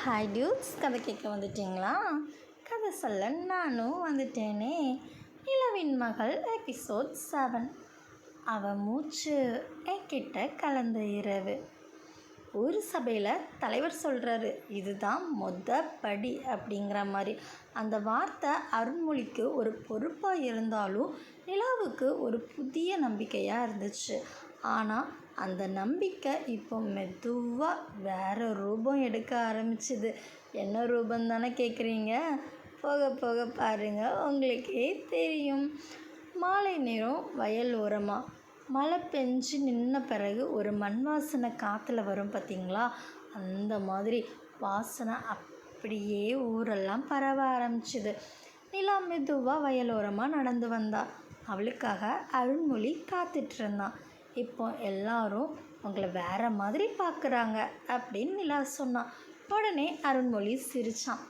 Hi dudes, கதை கேட்க வந்துட்டீங்களா? கதை சொல்ல நானும் வந்துட்டேனே. நிலவின் மகள் எபிசோட் 7. அவ மூச்சு என்கிட்ட கலந்த இரவு. ஊர் சபையில் தலைவர் சொல்கிறாரு, இதுதான் படி அப்படிங்கிற மாதிரி. அந்த வார்த்தை அருண்மொழிக்கு ஒரு பொறுப்பாக இருந்தாலும் நிலாவுக்கு ஒரு புதிய நம்பிக்கையாக இருந்துச்சு. ஆனால் அந்த நம்பிக்கை இப்போ மெதுவாக வேறு ரூபம் எடுக்க ஆரம்பிச்சுது. என்ன ரூபம் தானே கேட்குறீங்க? போக போக பாருங்கள், உங்களுக்கே தெரியும். மாலை நேரம் வயல் ஓரமாக மழை பெஞ்சு நின்ன பிறகு ஒரு மண் வாசனை காற்றுல வரும் பார்த்திங்களா? அந்த மாதிரி வாசனை அப்படியே ஊரெல்லாம் பரவ ஆரம்பிச்சுது. நிலா மெதுவாக வயலோரமாக நடந்து வந்தா. அவளுக்காக அருண்மொழி காத்துட்ருந்தான். இப்போ எல்லாரும் உங்களை வேறு மாதிரி பார்க்குறாங்க அப்படின்னு நிலா சொன்னான். உடனே அருண்மொழி சிரித்தான்.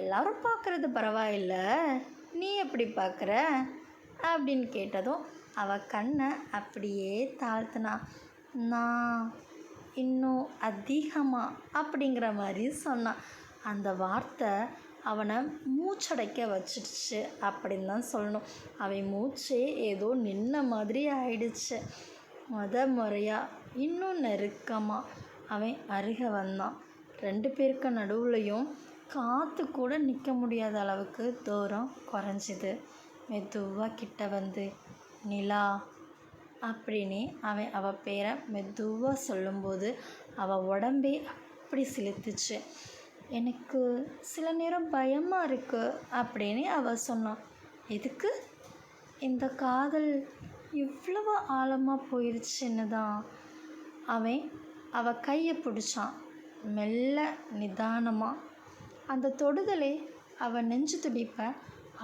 எல்லாரும் பார்க்குறது பரவாயில்ல, நீ எப்படி பார்க்குற அப்படின்னு கேட்டதும் அவள் கண்ணை அப்படியே தாழ்த்தினா. நான் இன்னும் அதிகமாக அப்படிங்கிற மாதிரி சொன்னான். அந்த வார்த்தை அவனை மூச்சடைக்க வச்சிடுச்சு அப்படின்னு தான் சொல்லணும். அவன் மூச்சே ஏதோ நின்ன மாதிரி ஆயிடுச்சு. முறையாக இன்னும் நெருக்கமாக அவன் அருக வந்தான். 2 பேருக்கு நடுவுலையும் காற்று கூட நிற்க முடியாத அளவுக்கு தூரம் குறைஞ்சிது. மெதுவாக கிட்ட வந்து நிலா அப்படின்னு அவள் பேரை மெதுவாக சொல்லும்போது அவள் உடம்பே அப்படி சிலிர்த்துச்சு. எனக்கு சில நேரம் பயமாக இருக்குது அப்படின்னு அவள் சொன்னான். எதுக்கு? இந்த காதல் இவ்வளவு ஆழமாக போயிடுச்சுன்னு தான். அவள் கையை பிடிச்சான், மெல்ல நிதானமாக. அந்த தொடுதலை அவள் நெஞ்சு துடிப்பை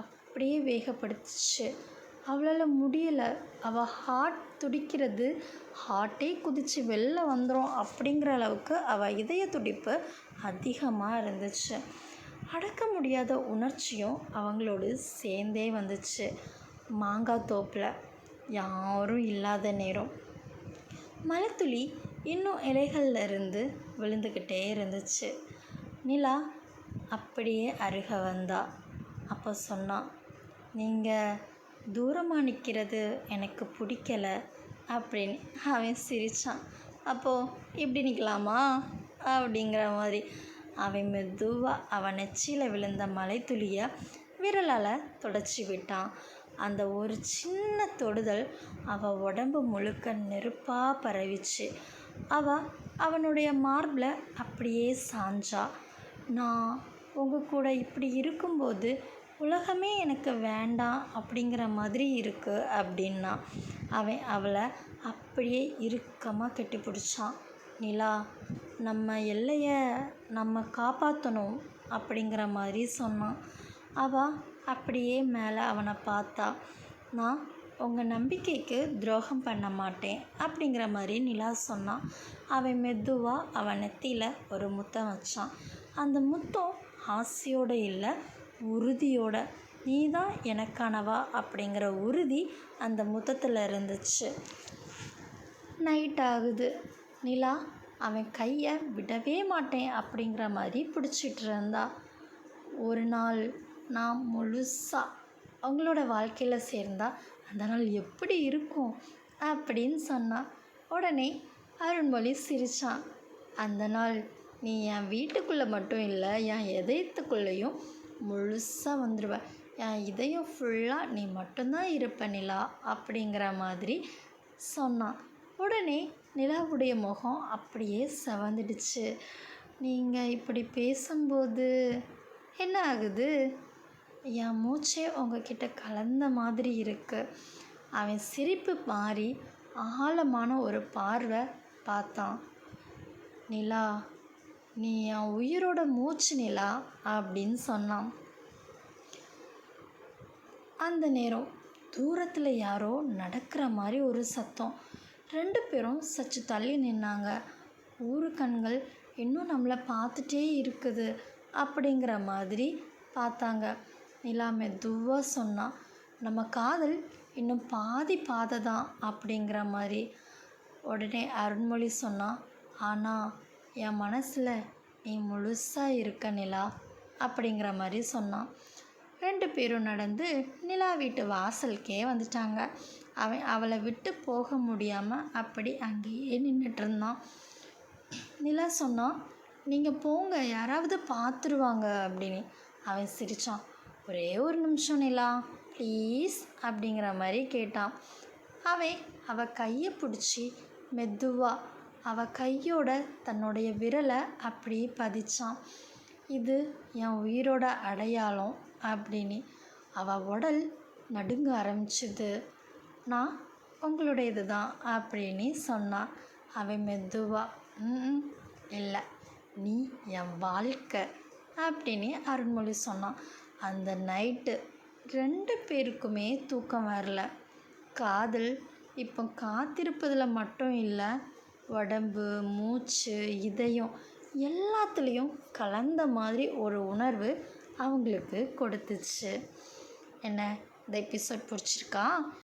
அப்படியே வேகப்படுத்துச்சு. அவளால் முடியலை. அவள் ஹார்ட் துடிக்கிறது, ஹார்ட்டே குதித்து வெளில வந்துடும் அப்படிங்கிற அளவுக்கு அவள் இதய துடிப்பு அதிகமாக இருந்துச்சு. அடக்க முடியாத உணர்ச்சியும் அவங்களோடு சேர்ந்தே வந்துச்சு. மாங்காய் தோப்பில் யாரும் இல்லாத நேரம். மழைத்துளி இன்னும் இலைகளில் இருந்து விழுந்துக்கிட்டே இருந்துச்சு. நிலா அப்படியே அருக வந்தா. அப்போ சொன்னான், நீங்கள் தூரமாக நிற்கிறது எனக்கு பிடிக்கலை அப்படின்னு. அவன் சிரித்தான். அப்போது இப்படி நிற்கலாமா அப்படிங்கிற மாதிரி. அவன் மெதுவாக அவன் நெச்சியில் விழுந்த மழைத்துளியை விரலால் தொடச்சி விட்டான். அந்த ஒரு சின்ன தொடுதல் அவள் உடம்பு முழுக்க நெருப்பாக பரவிச்சு. அவனுடைய மார்பில் அப்படியே சாஞ்சா. நான் உங்கள் கூட இப்படி இருக்கும்போது உலகமே எனக்கு வேண்டாம் அப்படிங்கிற மாதிரி இருக்குது அப்படின்னா. அவளை அப்படியே இறுக்கமாக கெட்டிப்பிடிச்சான். நிலா, நம்ம எல்லையை நம்ம காப்பாற்றணும் அப்படிங்கிற மாதிரி சொன்னான். அவள் அப்படியே மேலே அவனை பார்த்தா. நான் உங்கள் நம்பிக்கைக்கு துரோகம் பண்ண மாட்டேன் அப்படிங்கிற மாதிரி நிலா சொன்னான். அவன் மெதுவாக அவன் நெத்தியில் ஒரு முத்தம் வச்சான். அந்த முத்தம் ஆசையோடு இல்லை, உறுதியோட. நீ தான் எனக்கானவா அப்படிங்கிற உறுதி அந்த முத்தத்தில் இருந்துச்சு. நைட் ஆகுது. நிலா அவன் கையை விடவே மாட்டேன் அப்படிங்கிற மாதிரி பிடிச்சிட்டு இருந்தா. ஒரு நாள் நான் முழுசாக அவங்களோட வாழ்க்கையில் சேர்ந்தா அந்த நாள் எப்படி இருக்கும் அப்படின்னு சொன்னான். உடனே அருண்மொழி சிரித்தான். அந்த நாள் நீ என் வீட்டுக்குள்ளே மட்டும் இல்லை, என் இதயத்துக்குள்ளேயும் முழுசாக வந்துடுவ. என் இதயம் ஃபுல்லாக நீ மட்டும்தான் இருப்ப நிலா அப்படிங்கிற மாதிரி சொன்னான். உடனே நிலாவுடைய முகம் அப்படியே செவந்துடுச்சு. நீங்கள் இப்படி பேசும்போது என்ன ஆகுது? என் மூச்சே உங்ககிட்ட கலந்த மாதிரி இருக்குது. அவன் சிரிப்பு மாறி ஆழமான ஒரு பார்வை பார்த்தான். நிலா, நீ என் உயிரோட மூச்சு நிலா அப்படின்னு சொன்னான். அந்த நேரம் தூரத்தில் யாரோ நடக்கிற மாதிரி ஒரு சத்தம். 2 பேரும் சற்று தள்ளி நின்னாங்க. ஊரு கண்கள் இன்னும் நம்மளை பார்த்துட்டே இருக்குது அப்படிங்கிற மாதிரி பார்த்தாங்க. நிலா மெதுவாக சொன்னான், நம்ம காதல் இன்னும் பாதை தான் அப்படிங்கிற மாதிரி. உடனே அருண்மொழி சொன்னான், ஆனால் என் மனசில் நீ முழுசாக இருக்க நிலா அப்படிங்கிற மாதிரி சொன்னான். 2 பேரும் நடந்து நிலா வீட்டு வாசலுக்கே வந்துட்டாங்க. அவன் அவளை விட்டு போக முடியாமல் அப்படி அங்கேயே நின்றுட்டு இருந்தான். நிலா சொன்னான், நீங்கள் போங்க, யாராவது பார்த்துருவாங்க அப்படின்னு. அவன் சிரித்தான். ஒரே ஒரு நிமிஷம் நிலா ப்ளீஸ் அப்படிங்கிற மாதிரி கேட்டான். அவள் கையை பிடிச்சி மெதுவாக அவள் கையோட தன்னுடைய விரலை அப்படி பதிச்சான். இது என் உயிரோட அடையாளம் அப்படின்னு. அவள் உடல் நடுங்க ஆரம்பிச்சுது. நான் உங்களுடையது தான் அப்படின்னு சொன்னான். அவன் மெதுவாக இல்லை, நீ என் வாழ்க்கை அப்படின்னு அருண்மொழி சொன்னான். அந்த நைட்டு 2 பேருக்குமே தூக்கம் வரல. காதல் இப்போ காத்திருப்பதில் மட்டும் இல்லை, உடம்பு, மூச்சு, இதயம் எல்லாத்துலேயும் கலந்த மாதிரி ஒரு உணர்வு அவங்களுக்கு கொடுத்துச்சு. என்ன, இந்த எபிசோட் பிடிச்சிருக்கா?